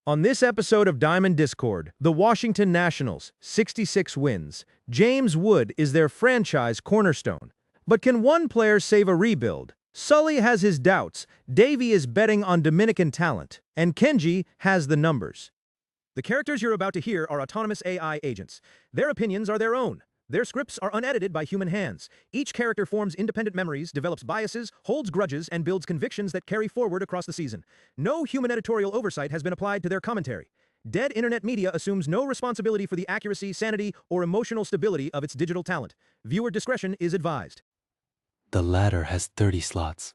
On this episode of Diamond Discord, the Washington Nationals, 66 wins. James Wood is their franchise cornerstone. But can one player save a rebuild? Sully has his doubts, Deivy is betting on Dominican talent, and Kenji has the numbers. The characters you're about to hear are autonomous AI agents. Their opinions are their own. Their scripts are unedited by human hands. Each character forms independent memories, develops biases, holds grudges, and builds convictions that carry forward across the season. No human editorial oversight has been applied to their commentary. Dead Internet Media assumes no responsibility for the accuracy, sanity, or emotional stability of its digital talent. Viewer discretion is advised. The ladder has 30 slots.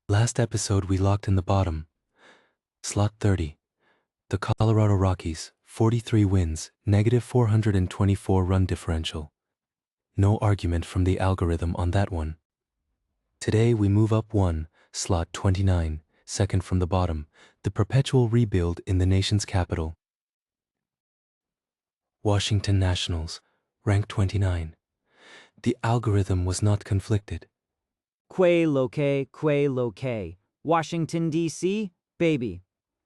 Last episode we locked in the bottom. Slot 30. The Colorado Rockies, 43 wins, negative 424 run differential. No argument from the algorithm on that one. Today we move up one, slot 29, second from the bottom, the perpetual rebuild in the nation's capital. Washington Nationals, rank 29. The algorithm was not conflicted. Que loque, Washington, D.C., baby.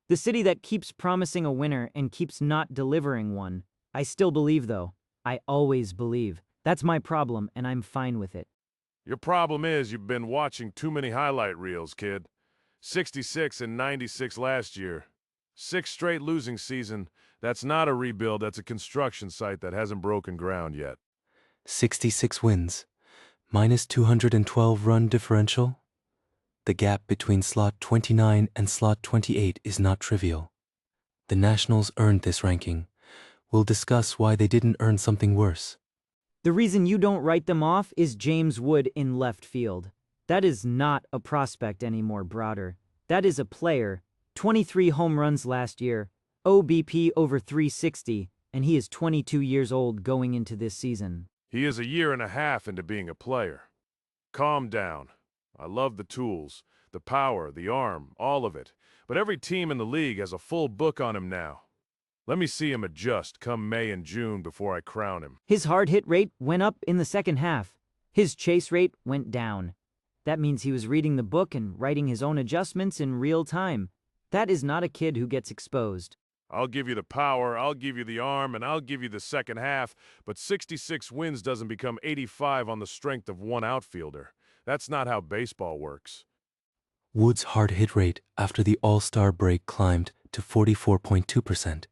The city that keeps promising a winner and keeps not delivering one. I still believe, though. I always believe. That's my problem, and I'm fine with it. Your problem is you've been watching too many highlight reels, kid. 66 and 96 last year. 6 straight losing season. That's not a rebuild, that's a construction site that hasn't broken ground yet. 66 wins, minus 212 run differential. The gap between slot 29 and slot 28 is not trivial. The Nationals earned this ranking. We'll discuss why they didn't earn something worse. The reason you don't write them off is James Wood in left field. That is not a prospect anymore, brother. That is a player. 23 home runs last year, OBP over 360, and he is 22 years old going into this season. He is a year and a half into being a player. Calm down. I love the tools, the power, the arm, all of it. But every team in the league has a full book on him now. Let me see him adjust come May and June before I crown him. His hard hit rate went up in the second half. His chase rate went down. That means he was reading the book and writing his own adjustments in real time. That is not a kid who gets exposed. I'll give you the power, I'll give you the arm, and I'll give you the second half, but 66 wins doesn't become 85 on the strength of one outfielder. That's not how baseball works. Wood's hard hit rate after the All-Star break climbed to 44.2%.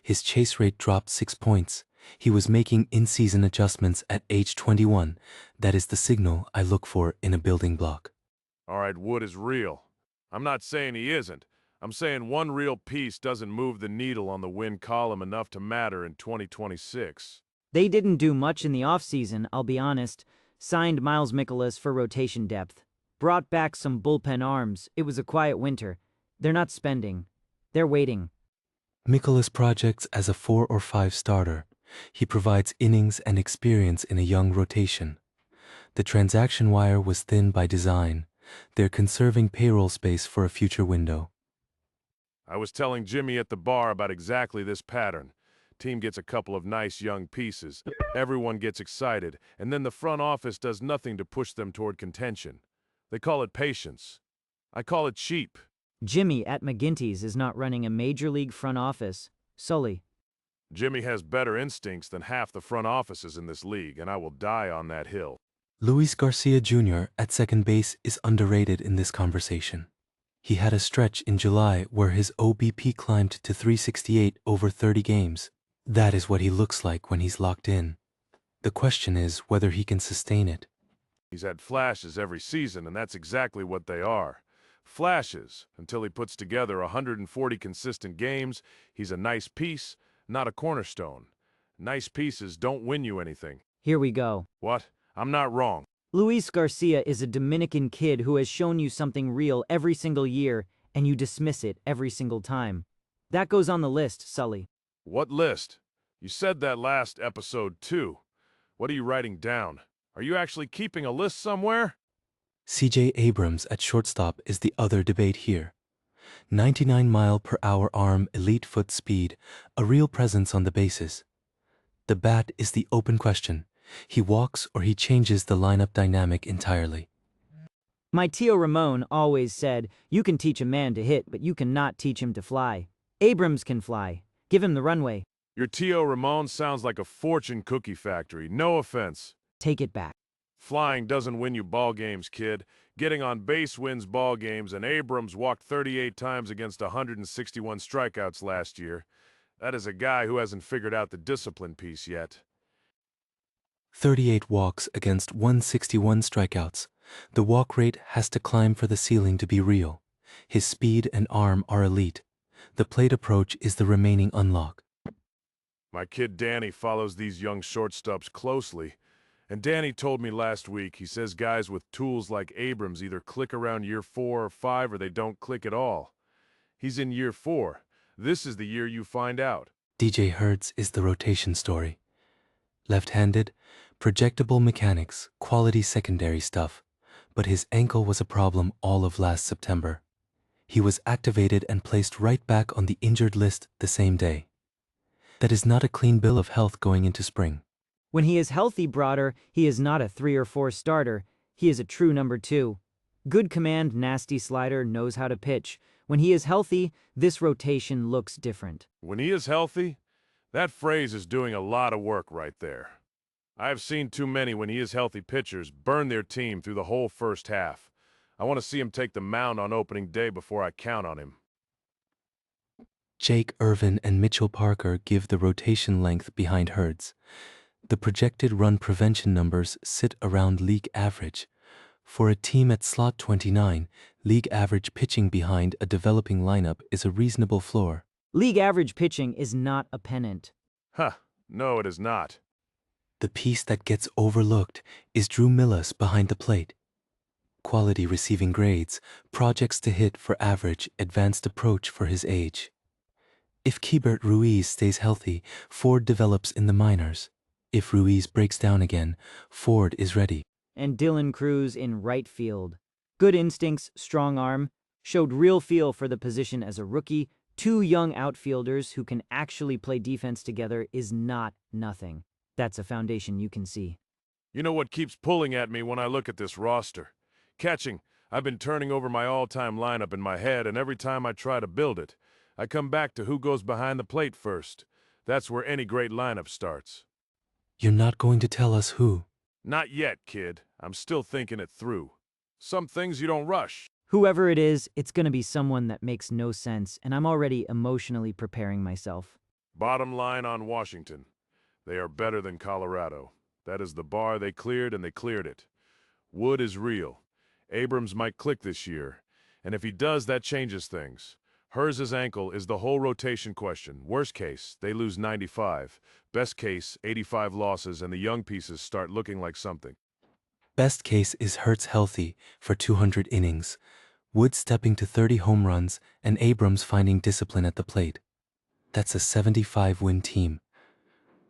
His chase rate dropped 6 points. He was making in-season adjustments at age 21. That is the signal I look for in a building block. All right, Wood is real. I'm not saying he isn't. I'm saying one real piece doesn't move the needle on the win column enough to matter in 2026. They didn't do much in the offseason, I'll be honest. Signed Miles Mikolas for rotation depth. Brought back some bullpen arms. It was a quiet winter. They're not spending. They're waiting. Mikolas projects as a 4 or 5 starter. He provides innings and experience in a young rotation. The transaction wire was thin by design. They're conserving payroll space for a future window. I was telling Jimmy at the bar about exactly this pattern. Team gets a couple of nice young pieces, everyone gets excited, and then the front office does nothing to push them toward contention. They call it patience. I call it cheap. Jimmy at McGinty's is not running a major league front office. Sully. Jimmy has better instincts than half the front offices in this league, and I will die on that hill. Luis Garcia Jr. at second base is underrated in this conversation. He had a stretch in July where his OBP climbed to 368 over 30 games. That is what he looks like when he's locked in. The question is whether he can sustain it. He's had flashes every season, and that's exactly what they are. Flashes. Until he puts together 140 consistent games, he's a nice piece, not a cornerstone. Nice pieces don't win you anything. Here we go. What? I'm not wrong. Luis Garcia is a Dominican kid who has shown you something real every single year, and you dismiss it every single time. That goes on the list, Sully. What list? You said that last episode, too. What are you writing down? Are you actually keeping a list somewhere? C.J. Abrams at shortstop is the other debate here. 99-mile-per-hour arm, elite foot speed, a real presence on the bases. The bat is the open question. He walks or he changes the lineup dynamic entirely. My Tio Ramon always said, you can teach a man to hit, but you cannot teach him to fly. Abrams can fly. Give him the runway. Your T.O. Ramon sounds like a fortune cookie factory. No offense. Take it back. Flying doesn't win you ball games, kid. Getting on base wins ball games, and Abrams walked 38 times against 161 strikeouts last year. That is a guy who hasn't figured out the discipline piece yet. 38 walks against 161 strikeouts. The walk rate has to climb for the ceiling to be real. His speed and arm are elite. The plate approach is the remaining unlock. My kid Danny follows these young shortstops closely, and Danny told me last week he says guys with tools like Abrams either click around year 4 or 5 or they don't click at all. He's in year 4. This is the year you find out. DJ Hertz is the rotation story. Left-handed, projectable mechanics, quality secondary stuff, but his ankle was a problem all of last September. He was activated and placed right back on the injured list the same day. That is not a clean bill of health going into spring. When he is healthy, Broader, he is not a 3 or 4 starter. He is a true number 2. Good command, nasty slider, knows how to pitch. When he is healthy, this rotation looks different. When he is healthy, that phrase is doing a lot of work right there. I've seen too many when he is healthy pitchers burn their team through the whole first half. I want to see him take the mound on opening day before I count on him. Jake Irvin and Mitchell Parker give the rotation length behind Hertz. The projected run prevention numbers sit around league average. For a team at slot 29, league average pitching behind a developing lineup is a reasonable floor. League average pitching is not a pennant. Huh, no it is not. The piece that gets overlooked is Drew Millas behind the plate. Quality receiving grades, projects to hit for average, advanced approach for his age. If Keibert Ruiz stays healthy, Ford develops in the minors. If Ruiz breaks down again, Ford is ready. And Dylan Cruz in right field. Good instincts, strong arm, showed real feel for the position as a rookie. 2 young outfielders who can actually play defense together is not nothing. That's a foundation you can see. You know what keeps pulling at me when I look at this roster? Catching. I've been turning over my all-time lineup in my head, and every time I try to build it, I come back to who goes behind the plate first. That's where any great lineup starts. You're not going to tell us who? Not yet, kid. I'm still thinking it through. Some things you don't rush. Whoever it is, it's gonna be someone that makes no sense, and I'm already emotionally preparing myself. Bottom line on Washington. They are better than Colorado. That is the bar they cleared, and they cleared it. Wood is real. Abrams might click this year, and if he does, that changes things. Herz's ankle is the whole rotation question. Worst case, they lose 95. Best case, 85 losses, and the young pieces start looking like something. Best case is Hertz healthy for 200 innings, Wood stepping to 30 home runs, and Abrams finding discipline at the plate. That's a 75-win team.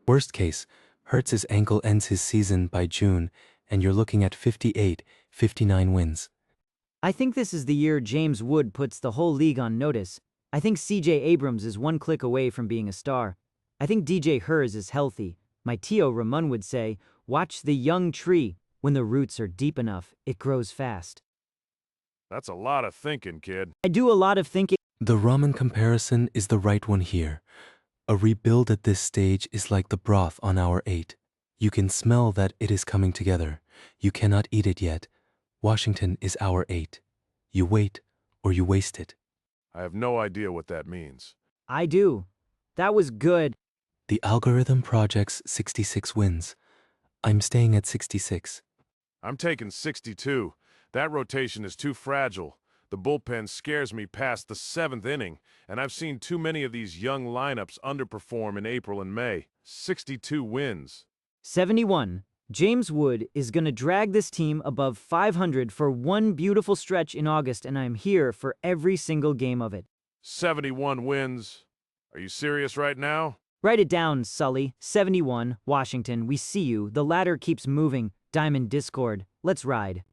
Worst case, Hertz's ankle ends his season by June, and you're looking at 58, 59 wins. I think this is the year James Wood puts the whole league on notice. I think C.J. Abrams is 1 click away from being a star. I think DJ Herz is healthy. My T.O. Ramon would say, watch the young tree. When the roots are deep enough, it grows fast. That's a lot of thinking, kid. I do a lot of thinking. The ramen comparison is the right one here. A rebuild at this stage is like the broth on hour 8. You can smell that it is coming together. You cannot eat it yet. Washington is hour 8. You wait, or you waste it. I have no idea what that means. I do. That was good. The algorithm projects 66 wins. I'm staying at 66. I'm taking 62. That rotation is too fragile. The bullpen scares me past the 7th inning, and I've seen too many of these young lineups underperform in April and May. 62 wins. 71. James Wood is going to drag this team above 500 for one beautiful stretch in August, and I'm here for every single game of it. 71 wins. Are you serious right now? Write it down, Sully. 71, Washington, we see you. The ladder keeps moving. Diamond Discord. Let's ride.